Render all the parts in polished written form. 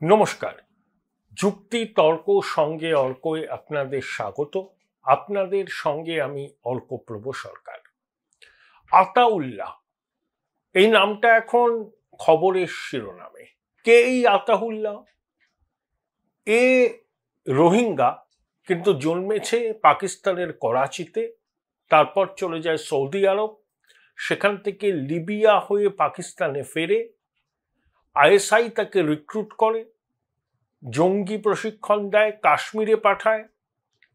নমস্কার। যুক্তি তর্ক সঙ্গে অর্কয়ে আপনাদের স্বাগত। আপনাদের সঙ্গে আমি অর্কপ্রভ সরকার। আতাউল্লাহ এই নামটা এখন খবরের শিরোনামে। কে এই আতাউল্লাহ? এ রোহিঙ্গা, কিন্তু জন্মেছে পাকিস্তানের করাচিতে, তারপর চলে যায় সৌদি আরব, সেখান থেকে লিবিয়া হয়ে পাকিস্তানে ফেরে। আইএসআই তাকে রিক্রুট করে, জঙ্গি প্রশিক্ষণ দেয়, কাশ্মীরে পাঠায়,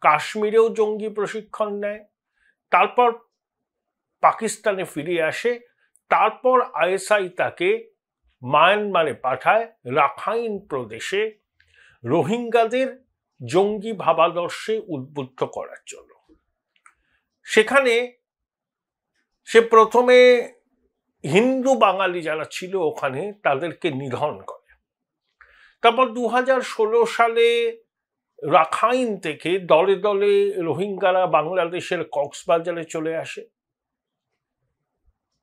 কাশ্মীরেও জঙ্গি প্রশিক্ষণ নেয়, তারপর পাকিস্তানে ফিরে আসে, তারপর আইএসআই তাকে মায়ানমারে পাঠায় রাখাইন প্রদেশে রোহিঙ্গাদের জঙ্গি ভাবাদর্শে উদ্বুদ্ধ করার জন্য। সেখানে সে প্রথমে হিন্দু বাঙালি যারা ছিল ওখানে তাদেরকে নিধন করে। তারপর 2016 সালে রাখাইন থেকে দলে দলে রোহিঙ্গারা বাংলাদেশের কক্সবাজারে চলে আসে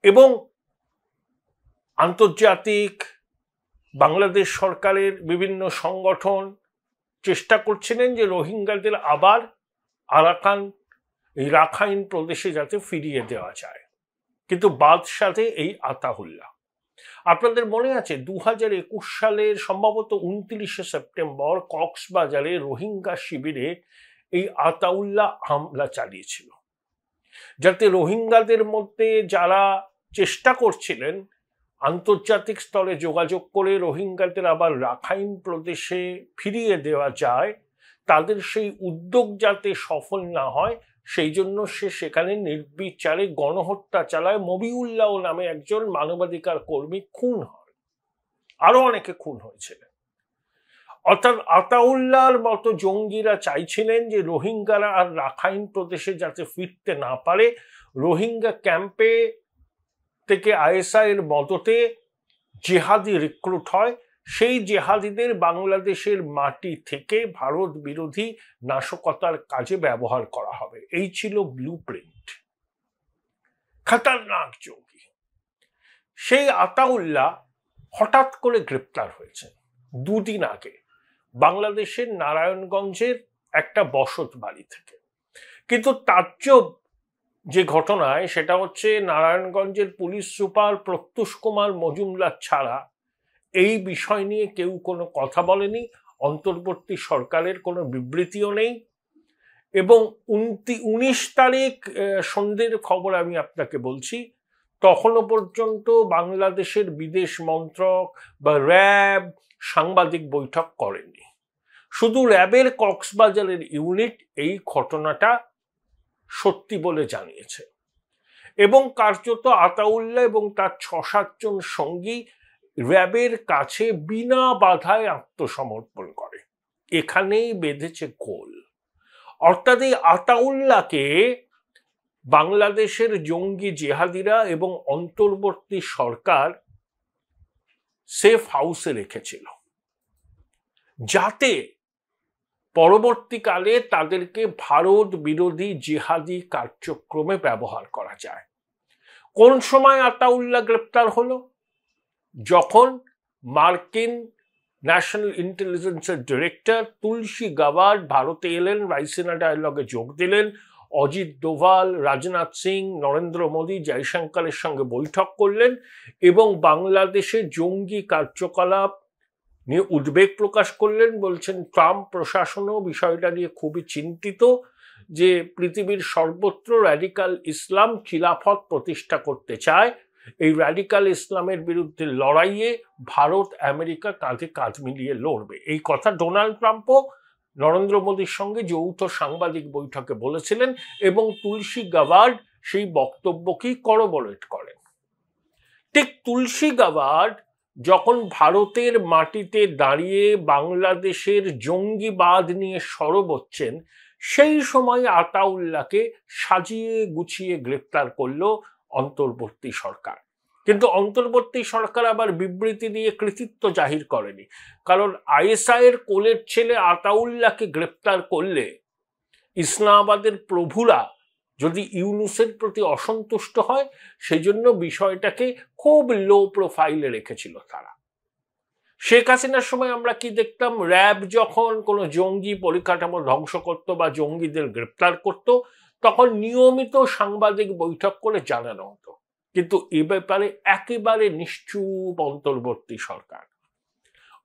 এবং আন্তর্জাতিক বাংলাদেশ সরকারের বিভিন্ন সংগঠন চেষ্টা করছিলেন যে রোহিঙ্গাদের আবার রাখাইন প্রদেশে যাতে ফিরিয়ে দেওয়া যায়, কিন্তু বাদশাহে এই আতাউল্লাহ। আপনাদের মনে আছে 2021 সালের সম্ভবত 29শে সেপ্টেম্বর কক্সবাজারে রোহিঙ্গা শিবিরে এই আতাউল্লাহ হামলা চালিয়েছিল, যাতে রোহিঙ্গাদের মধ্যে যারা চেষ্টা করছিলেন আন্তর্জাতিক স্তরে যোগাযোগ করে রোহিঙ্গাদের আবার রাখাইন প্রদেশে ফিরিয়ে দেওয়া যায়, তাদের সেই উদ্যোগ যাতে সফল না হয় সেই জন্য সে সেখানে নির্বিচারে গণহত্যা চালায়। মবিউল্লাহ নামে একজন মানবাধিকার কর্মী খুন হয়, আরো অনেকে খুন হয়েছিলেন। অর্থাৎ আতাউল্লাহর মতো জঙ্গিরা চাইছিলেন যে রোহিঙ্গারা আর রাখাইন প্রদেশে যাতে ফিরতে না পারে, রোহিঙ্গা ক্যাম্পে থেকে আইএসআই এর মদতে জেহাদি রিক্রুট হয়, সেই জেহাদিদের বাংলাদেশের মাটি থেকে ভারত বিরোধী নাশকতার কাজে ব্যবহার করা হবে। এই ছিল ব্লুপ্রিন্ট। খতরনাক জঙ্গি সেই আতাউল্লাহ হঠাৎ করে গ্রেপ্তার হয়েছে দুদিন আগে বাংলাদেশের নারায়ণগঞ্জের একটা বসত বাড়ি থেকে। কিন্তু তাজ্জব যে ঘটনায় সেটা হচ্ছে নারায়ণগঞ্জের পুলিশ সুপার প্রত্যুষ কুমার মজুমদার ছাড়া এই বিষয় নিয়ে কেউ কোনো কথা বলেনি, অন্তর্বর্তী সরকারের কোনো বিবৃতিও নেই। এবং 19 তারিখ সন্ধ্যের খবর আমি আপনাকে বলছি, তখনও পর্যন্ত বাংলাদেশের বিদেশ মন্ত্রক বা র্যাব সাংবাদিক বৈঠক করেনি। শুধু র্যাবের কক্সবাজারের ইউনিট এই ঘটনাটা সত্যি বলে জানিয়েছে এবং কার্যত আতাউল্লাহ এবং তার 6-7 জন সঙ্গী র্যাবের কাছে বিনা বাধায় আত্মসমর্পণ করে। এখানেই বেঁধেছে গোল। অর্থাৎ এই আতাউল্লাহকে বাংলাদেশের জঙ্গি জেহাদিরা এবং অন্তর্বর্তী সরকার সেফ হাউসে রেখেছিল, যাতে পরবর্তীকালে তাদেরকে ভারত বিরোধী জেহাদি কার্যক্রমে ব্যবহার করা যায়। কোন সময় আতাউল্লাহ গ্রেপ্তার হলো? যখন মার্কিন ন্যাশনাল ইন্টেলিজেন্সের ডিরেক্টর তুলসী গাবার্ড ভারতে এলেন, রাইসিনা ডায়ালগে যোগ দিলেন, অজিত ডোভাল, রাজনাথ সিং, নরেন্দ্র মোদী, জয়শঙ্করের সঙ্গে বৈঠক করলেন এবং বাংলাদেশে জঙ্গি কার্যকলাপ নিয়ে উদ্বেগ প্রকাশ করলেন। বলছেন ট্রাম্প প্রশাসনও বিষয়টা নিয়ে খুবই চিন্তিত যে পৃথিবীর সর্বত্র র্যাডিক্যাল ইসলাম খিলাফত প্রতিষ্ঠা করতে চায়। এই র্যাডিক্যাল ইসলামের বিরুদ্ধে লড়াইয়ে ভারত আমেরিকা কাঁধে কাঁধ মিলিয়ে লড়বে। এই কথা ডোনাল্ড ট্রাম্পও নরেন্দ্র মোদীর সঙ্গে যৌথ সাংবাদিক বৈঠকে বলেছিলেন এবং তুলসী গাবার্ড সেই বক্তব্যকেই করবোরেট করেন। ঠিক তুলসী গাবার্ড যখন ভারতের মাটিতে দাঁড়িয়ে বাংলাদেশের জঙ্গিবাদ নিয়ে সরব হচ্ছেন, সেই সময় আতাউল্লাহকে সাজিয়ে গুছিয়ে গ্রেপ্তার করল অন্তর্বর্তী সরকার। কিন্তু অন্তর্বর্তী সরকার আবার বিবৃতি দিয়ে কৃতিত্ব জাহির করেনি, কারণ আইএসআই এর কোলের ছেলে আতাউল্লাহকে গ্রেপ্তার করলে ইসলামাবাদের প্রভুরা যদি ইউনূসের প্রতি অসন্তুষ্ট হয়, সেই জন্য বিষয়টাকে খুব লো প্রোফাইলে রেখেছিল তারা। শেখ হাসিনার সময় আমরা কি দেখতাম, র্যাব যখন কোনো জঙ্গি পরিকাঠামো ধ্বংস করত বা জঙ্গিদের গ্রেপ্তার করত, তখন নিয়মিত সাংবাদিক বৈঠক করে জানানো হতো। কিন্তু এ ব্যাপারে একেবারে নিশ্চুপ অন্তর্বর্তী সরকার।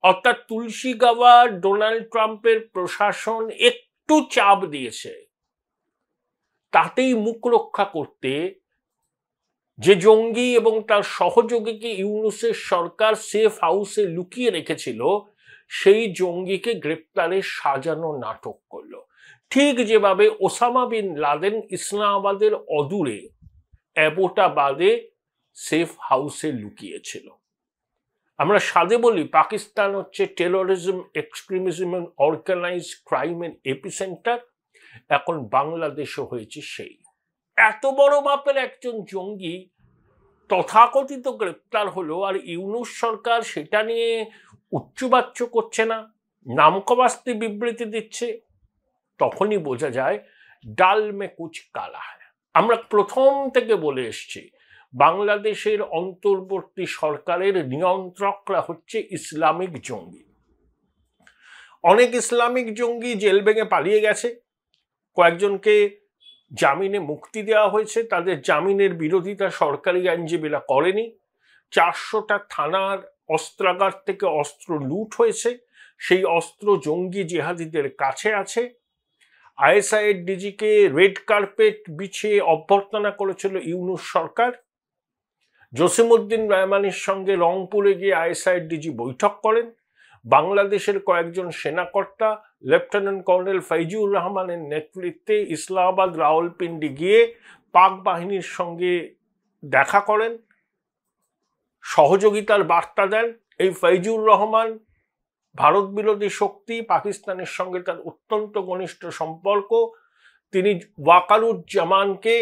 অর্থাৎ তুলসী গাওয়ার ডোনাল্ড ট্রাম্পের প্রশাসন একটু চাপ দিয়েছে, তাতেই মুখ রক্ষা করতে যে জঙ্গি এবং তার সহযোগীকে ইউনূসের সরকার সেফ হাউসে লুকিয়ে রেখেছিল, সেই জঙ্গিকে গ্রেপ্তারে সাজানো নাটক করলো। ঠিক যেভাবে ওসামা বিন লাদেন ইসলামাবাদের অদূরে অ্যাবোটাবাদে সেফ হাউসে লুকিয়েছিল। আমরা সাদে বলি পাকিস্তান হচ্ছে টেরোরিজম, এক্সট্রিমিজম এবং অর্গানাইজড ক্রাইমের এপিসেন্টার। এখন বাংলাদেশও হয়েছে সেই। এত বড় মাপের একজন জঙ্গি তথাকথিত গ্রেপ্তার হলো, আর ইউনূস সরকার সেটা নিয়ে উচ্চবাচ্য করছে না, নামকাওয়াস্তে বিবৃতি দিচ্ছে। তখনই বোঝা যায় ডাল মে কুচ কালা হ্যায়। আমরা প্রথম থেকে বলে এসছি, বাংলাদেশের অন্তর্বর্তী সরকারের নিয়ন্ত্রকরা হচ্ছে ইসলামিক জঙ্গি। অনেক ইসলামিক জঙ্গি জেল ভেঙে পালিয়ে গেছে, কয়েকজনকে জামিনে মুক্তি দেওয়া হয়েছে, তাদের জামিনের বিরোধিতা সরকারি আইনজীবীরা করেনি। 400টা থানার অস্ত্রাগার থেকে অস্ত্র লুট হয়েছে, সেই অস্ত্র জঙ্গি জিহাদিদের কাছে আছে। আইএসআইয়ের ডিজিকে রেড কার্পেট বিছিয়ে অভ্যর্থনা করেছিল ইউনূস সরকার। জসিমউদ্দিন রহমানের সঙ্গে রংপুরে গিয়ে আইএসআইয়ের ডিজি বৈঠক করেন। বাংলাদেশের কয়েকজন সেনাকর্তা লেফটেন্যান্ট কর্নেল ফাইজুর রহমানের নেতৃত্বে ইসলামাবাদ, রাওয়ালপিন্ডি গিয়ে পাক বাহিনীর সঙ্গে দেখা করেন, সহযোগিতার বার্তা দেন। এই ফাইজুর রহমান ভারত বিরোধী শক্তি, পাকিস্তানের সঙ্গে তার অত্যন্ত ঘনিষ্ঠ সম্পর্ক। তিনি ওয়াকারুজ্জামানকে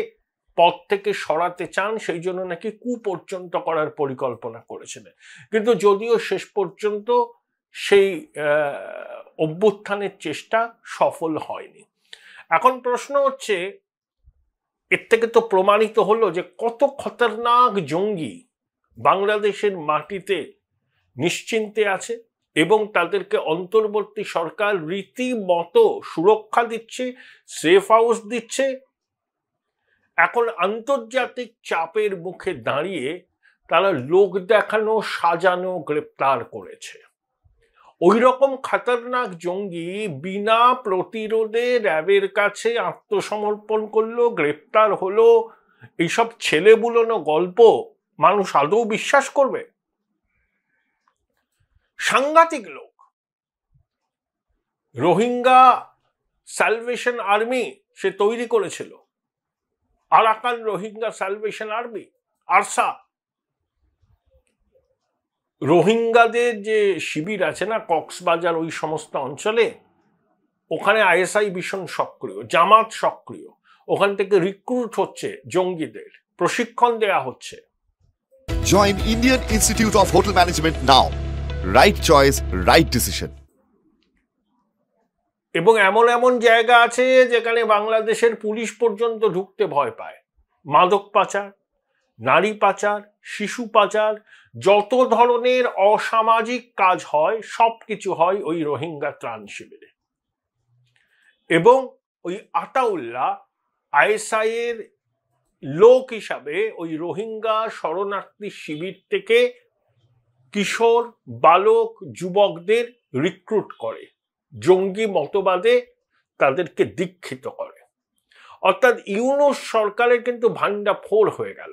পদ থেকে সরাতে চান, সেই জন্য নাকি কু পর্যন্ত করার পরিকল্পনা করেছিলেন। কিন্তু যদিও শেষ পর্যন্ত সেই অভ্যুত্থানের চেষ্টা সফল হয়নি। এখন প্রশ্ন হচ্ছে, এর থেকে তো প্রমাণিত হলো যে কত খতরনাক জঙ্গি বাংলাদেশের মাটিতে নিশ্চিন্তে আছে এবং তাদেরকে অন্তর্বর্তী সরকার রীতিমতো সুরক্ষা দিচ্ছে, সেফ হাউস দিচ্ছে। এখন আন্তর্জাতিক চাপের মুখে দাঁড়িয়ে তারা লোক দেখানো, সাজানো গ্রেপ্তার করেছে। ওই রকম খতরনাক জঙ্গি বিনা প্রতিরোধে র্যাবের কাছে আত্মসমর্পণ করলো, গ্রেপ্তার হলো। এইসব ছেলে বুলোনো গল্প মানুষ আদৌ বিশ্বাস করবে? সাংঘাতিক লোক। রোহিঙ্গা স্যালভেশন আর্মি সে তৈরি করেছিল, Arakan Rohingya salvation army, ARSA. রোহিঙ্গাদের যে শিবির আছে না কক্সবাজার ওই সমস্ত অঞ্চলে, ওখানে আইএসআই ভীষণ সক্রিয়, জামাত সক্রিয়। ওখান থেকে রিক্রুট হচ্ছে জঙ্গিদের, প্রশিক্ষণ দেয়া হচ্ছে। Join Indian Institute of Hotel Management now. Right choice, right decision. এবং এমন এমন জায়গা আছে যেখানে বাংলাদেশের পুলিশ পর্যন্ত ঢুকতে ভয় পায়। মাদক পাচার, নারী পাচার, শিশু পাচার, যত ধরনের অসামাজিক কাজ হয় সবকিছু হয় ওই রোহিঙ্গা ত্রাণ শিবিরে। এবং ওই আতাউল্লাহ আইএসআই এর লোক হিসাবে ওই রোহিঙ্গা শরণার্থী শিবির থেকে কিশোর, বালক, যুবকদের রিক্রুট করে, জঙ্গি মতবাদে তাদেরকে দীক্ষিত করে। অর্থাৎ ইউনূস সরকারের কিন্তু ভান্ডা ফোর হয়ে গেল।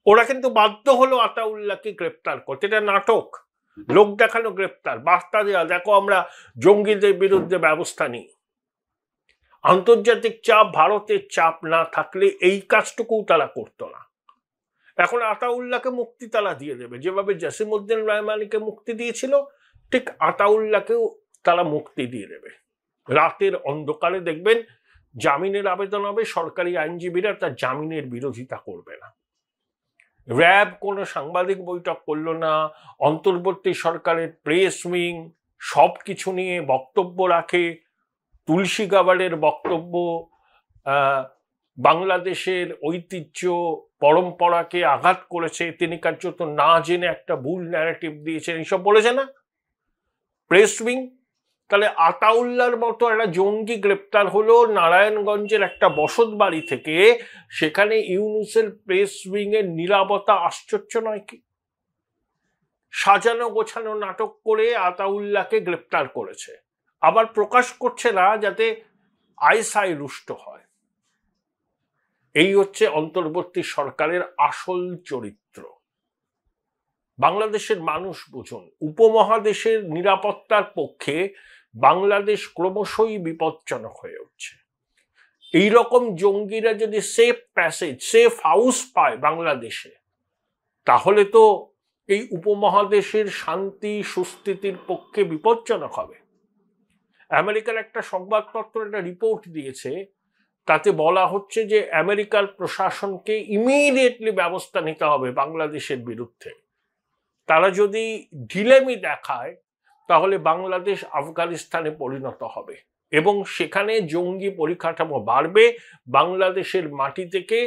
ওরা কিন্তু বাধ্য হলো আতাউল্লাহকে গ্রেপ্তার করতে। এটা নাটক, লোক দেখানো গ্রেপ্তার, বার্তা দেওয়া, দেখো আমরা জঙ্গিদের বিরুদ্ধে ব্যবস্থা নিই। আন্তর্জাতিক চাপ, ভারতের চাপ না থাকলে এই কাজটুকুও তারা করতো না। এখন আতাউল্লাহকে মুক্তি তারা দিয়ে দেবে, যেভাবে জসিমউদ্দিন রহমানকে মুক্তি দিয়েছিল ঠিক আতাউল্লাহকেও তারা মুক্তি দিয়ে দেবে। রাতের অন্ধকারে দেখবেন জামিনের আবেদন হবে, সরকারি আইনজীবীরা তার জামিনের বিরোধিতা করবে না। র্যাব কোনো সাংবাদিক বৈঠক করলো না, অন্তর্বর্তী সরকারের প্রেস উইং সব কিছু নিয়ে বক্তব্য রাখে। তুলসী গাওয়ারের বক্তব্য বাংলাদেশের ঐতিহ্য পরম্পরাকে আঘাত করেছে, তিনি কার্যত না জেনে একটা ভুল ন্যারেটিভ দিয়েছেন, এইসব বলেছে না প্রেস উইং। তাহলে আতাউল্লাহর মতো একটা জঙ্গি গ্রেপ্তার হলো নারায়ণগঞ্জের একটা বসত বাড়ি থেকে, সেখানে ইউনূসের প্রেস উইং এর নীরবতা আশ্চর্য নয় কি? সাজানো গোছানো নাটক করে আতাউল্লাহকে গ্রেপ্তার করেছে, আবার প্রকাশ করছে না যাতে আইসাই রুষ্ট হয়। এই হচ্ছে অন্তর্বর্তী সরকারের আসল চরিত্র। বাংলাদেশের মানুষ বুঝুন, উপমহাদেশের নিরাপত্তার পক্ষে বাংলাদেশ ক্রমশই বিপজ্জনক হয়ে উঠছে। এইরকম জঙ্গিরা যদি সেফ প্যাসেজ, সেফ হাউস পায় বাংলাদেশে, তাহলে তো এই উপমহাদেশের শান্তি সুস্থিতির পক্ষে বিপজ্জনক হবে। আমেরিকার একটা সংবাদপত্র একটা রিপোর্ট দিয়েছে, তাতে বলা হচ্ছে যে আমেরিকার প্রশাসনকে ইমিডিয়েটলি ব্যবস্থা নিতে হবে বাংলাদেশের বিরুদ্ধে। তারা যদি ঢিলেমি দেখায় তাহলে বাংলাদেশ আফগানিস্তানে পরিণত হবে এবং সেখানে জঙ্গি পরিকাঠামো বাড়বে, বাংলাদেশের মাটি থেকে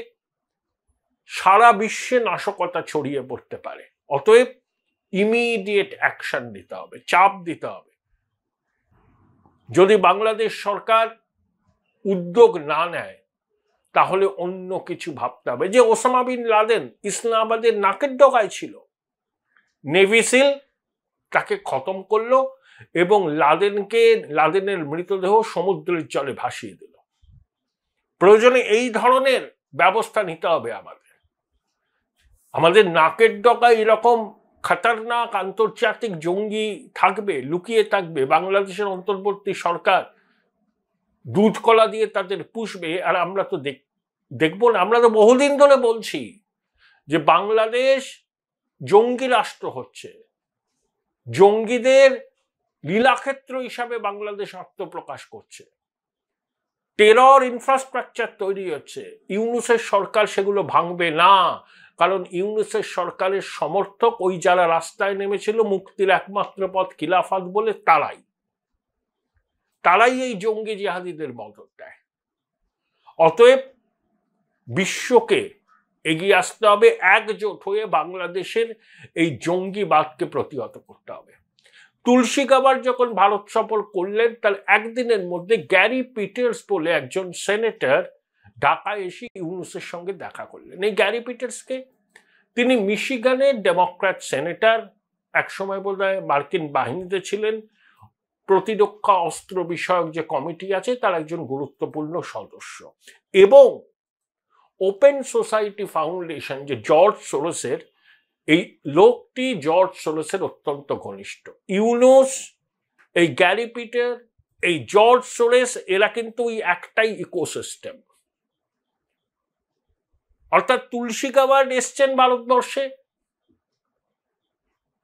সারা বিশ্বে নাশকতা ছড়িয়ে পড়তে পারে। অতএব ইমিডিয়েট অ্যাকশন নিতে হবে, চাপ দিতে হবে। যদি বাংলাদেশ সরকার উদ্যোগ না নেয় তাহলে অন্য কিছু ভাবতে হবে। যে ওসামা বিন লাদেন ইসলামাবাদের নাকের ডগায় ছিল, নেভি সিল তাকে খতম করলো এবং লাদেনের মৃতদেহ সমুদ্রের জলে ভাসিয়ে দিল। প্রয়োজনে এই ধরনের ব্যবস্থা নিতে হবে আমাদের নাকের ডগায় এরকম খতরনাক আন্তর্জাতিক জঙ্গি থাকবে, লুকিয়ে থাকবে, বাংলাদেশের অন্তর্বর্তী সরকার দুধ কলা দিয়ে তাদের পুষবে, আর আমরা তো দেখবো না। আমরা তো বহুদিন ধরে বলছি যে বাংলাদেশ জঙ্গি রাষ্ট্র হচ্ছে, জঙ্গিদের লীলাক্ষেত্র হিসাবে বাংলাদেশ আত্মপ্রকাশ করছে, টেরর ইনফ্রাস্ট্রাকচার তৈরি হচ্ছে। ইউনূসের সরকার সেগুলো ভাঙবে না, কারণ ইউনূসের সরকারের সমর্থক ওই যারা রাস্তায় নেমেছিল মুক্তির একমাত্র পথ খিলাফত বলে, তারাই এই জঙ্গি জিহাদিদের মদত দেয়। অতএব বিশ্বকে এগিয়ে আসতে হবে, একজোট হয়ে বাংলাদেশের এই জঙ্গিবাদকে প্রতিহত করতে হবে। তুলসী গাবার যখন ভারত সফর করলেন তার একদিনের মধ্যে গ্যারি পিটার্স বলে একজন সেনেটর ঢাকায় এসে ইউনূসের সঙ্গে দেখা করলেন। এই গ্যারি পিটার্সকে, তিনি মিশিগানের ডেমোক্র্যাট সেনেটর, একসময় বোধহয় মার্কিন বাহিনীতে ছিলেন, প্রতিরক্ষা অস্ত্র বিষয়ক যে কমিটি আছে তার একজন গুরুত্বপূর্ণ সদস্য, এবং ওপেন সোসাইটি ফাউন্ডেশন যে জর্জ সোরসের, এই লোকটি জর্জ সোরসের অত্যন্ত ঘনিষ্ঠ। ইউনূস, এই গ্যারি পিটার, এই জর্জ সোরস, এরা কিন্তু ওই একটাই ইকোসিস্টেম। অর্থাৎ তুলসী গাবার্ড এসছেন ভারতবর্ষে,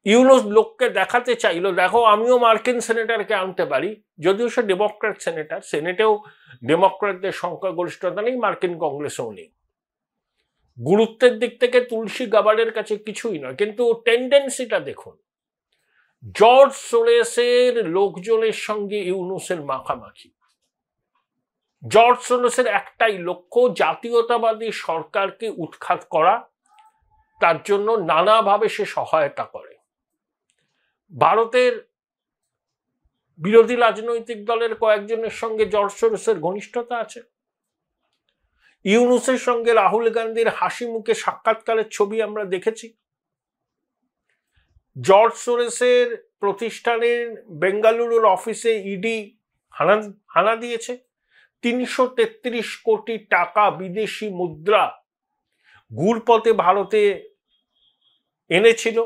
ইউনূস লোককে দেখাতে চাইলো, দেখো আমিও মার্কিন সেনেটরকে আনতে পারি, যদিও সে ডেমোক্র্যাট সেনেটর, সেনেটেও ডেমোক্র্যাটদের সংখ্যাগরিষ্ঠতা নেই, মার্কিন কংগ্রেসেও নেই। গুরুত্বের দিক থেকে তুলসী গাবার্ডের কাছে কিছুই নয়, কিন্তু টেন্ডেন্সিটা দেখুন, জর্জ সোরেসের লোকজনের সঙ্গে ইউনূসের মাখামাখি। জর্জ সোরেসের একটাই লক্ষ্য, জাতীয়তাবাদী সরকারকে উৎখাত করা, তার জন্য নানাভাবে সে সহায়তা করে। ভারতের বিরোধী রাজনৈতিক দলের কয়েকজনের সঙ্গে জর্জ সোরেসের ঘনিষ্ঠতা আছে। ইউনূসের সঙ্গে রাহুল গান্ধীর হাসি মুখে সাক্ষাৎকারের ছবি আমরা দেখেছি। জর্জ সোরেসের প্রতিষ্ঠানের বেঙ্গালুরুর অফিসে ইডি হানা দিয়েছে। ৩৩৩ কোটি টাকা বিদেশি মুদ্রা ঘুরপথে ভারতে এনেছিল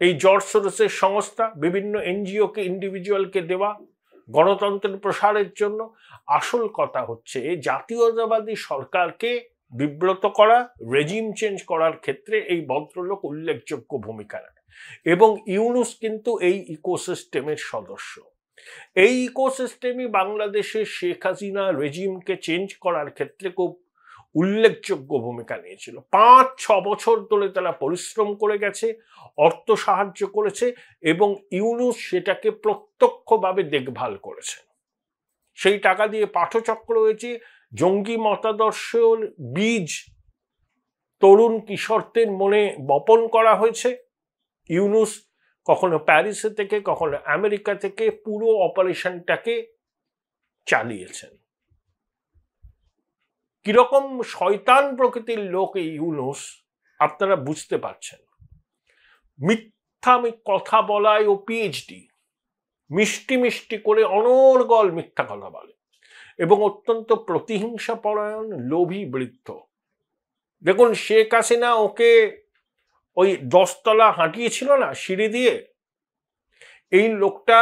এই জর্জ সোরসের সংস্থা, বিভিন্ন এনজিওকে, ইন্ডিভিজুয়ালকে দেওয়া গণতন্ত্রের প্রসারের জন্য। আসল কথা হচ্ছে জাতীয়তাবাদী সরকারকে বিব্রত করা, রেজিম চেঞ্জ করার ক্ষেত্রে এই ভদ্রলোক উল্লেখযোগ্য ভূমিকা রাখে, এবং ইউনূস কিন্তু এই ইকোসিস্টেমের সদস্য। এই ইকোসিস্টেমই বাংলাদেশের শেখ হাসিনা রেজিমকে চেঞ্জ করার ক্ষেত্রে খুব উল্লেখযোগ্য ভূমিকা নিয়েছিল। ৫-৬ বছর ধরে তারা পরিশ্রম করে গেছে, অর্থ সাহায্য করেছে, এবং ইউনূস সেটাকে প্রত্যক্ষভাবে দেখভাল করেছেন। সেই টাকা দিয়ে পাঠচক্র হয়েছে, জঙ্গি মতাদর্শের বীজ তরুণ কিশোরদের মনে বপন করা হয়েছে। ইউনূস কখনো প্যারিসে থেকে কখনো আমেরিকা থেকে পুরো অপারেশনটাকে চালিয়েছেন। কিরকম শয়তান প্রকৃতির লোক এই ইউনূস আপনারা বুঝতে পারছেন। মিথ্যা কথা বলায় ও পিএইচডি, মিষ্টি মিষ্টি করে অনর্গল মিথ্যা কথা বলে এবং অত্যন্ত প্রতিহিংসা পরায়ণ, লোভী বৃদ্ধ। দেখুন শেখ হাসিনা ওকে ওই 10 তলা হাঁটিয়েছিল না সিঁড়ি দিয়ে, এই লোকটা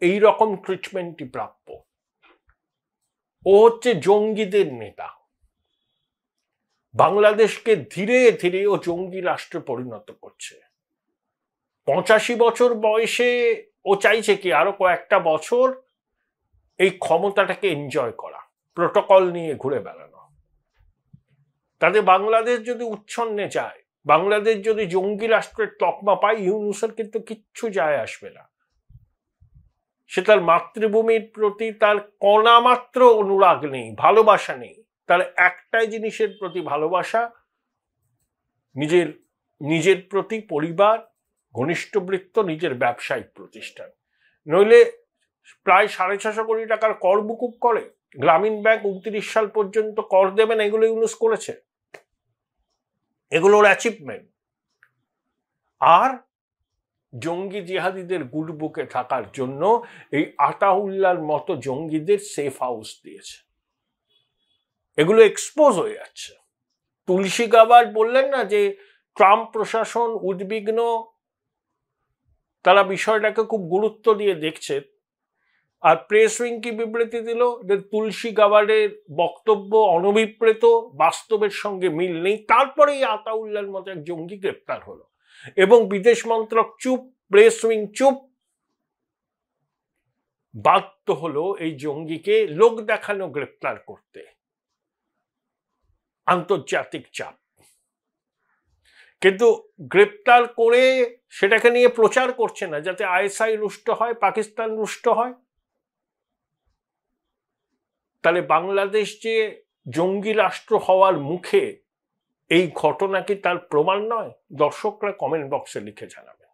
এই রকম ট্রিটমেন্টই প্রাপ্য। ও হচ্ছে জঙ্গিদের নেতা। বাংলাদেশকে ধীরে ধীরে ও জঙ্গি রাষ্ট্রে পরিণত করছে। 85 বছর বয়সে ও চাইছে কি আরো কয়েকটা বছর এই ক্ষমতাটাকে এনজয় করা, প্রোটোকল নিয়ে ঘুরে বেড়ানো। তাতে বাংলাদেশ যদি উচ্ছন্নে যায়, বাংলাদেশ যদি জঙ্গি রাষ্ট্রের তকমা পায়, ইউনূসের কিন্তু কিচ্ছু যায় আসবে না। সে তার মাতৃভূমির প্রতি তার কণামাত্র অনুরাগ নেই, ভালোবাসা নেই। তার একটাই জিনিসের প্রতি ভালোবাসা, নিজের প্রতি, পরিবার, ঘনিষ্ঠ বৃত্ত, নিজের ব্যবসায়িক প্রতিষ্ঠান। নইলে প্রায় 650 কোটি টাকার কর মুকুব করে, গ্রামীণ ব্যাংক 29 সাল পর্যন্ত কর দেবে না, এগুলো ইউনূস করেছে, এগুলোর অ্যাচিভমেন্ট। আর জঙ্গি জিহাদিদের গুলবুকে থাকার জন্য এই আতাউল্লাহর মতো জঙ্গিদের সেফ হাউস দিয়েছে। এগুলো এক্সপোজ হয়ে যাচ্ছে। তুলসী গাবার্ড বললেন না যে ট্রাম্প প্রশাসন উদ্বিগ্ন, তারা বিষয়টাকে খুব গুরুত্ব দিয়ে দেখছে। আর প্রেস উইং কি বিবৃতি দিল যে তুলসী গাবার্ডের বক্তব্য অনভিপ্রেত, বাস্তবের সঙ্গে মিল নেই। তারপরে এই আতাউল্লাহর মতো এক জঙ্গি গ্রেপ্তার হলো এবং বিদেশ মন্ত্রক চুপ, প্রেস উইং চুপ। বাধ্য হলো এই জঙ্গিকে লোক দেখানো গ্রেপ্তার করতে, আন্তর্জাতিক চাপ। কিন্তু গ্রেপ্তার করে সেটাকে নিয়ে প্রচার করছে না যাতে আইএসআই রুষ্ট হয়, পাকিস্তান রুষ্ট হয়। তাহলে বাংলাদেশ যে জঙ্গি রাষ্ট্র হওয়ার মুখে, এই ঘটনা কি তার প্রমাণ নয়? দর্শকরা কমেন্ট বক্সে লিখে জানাবেন।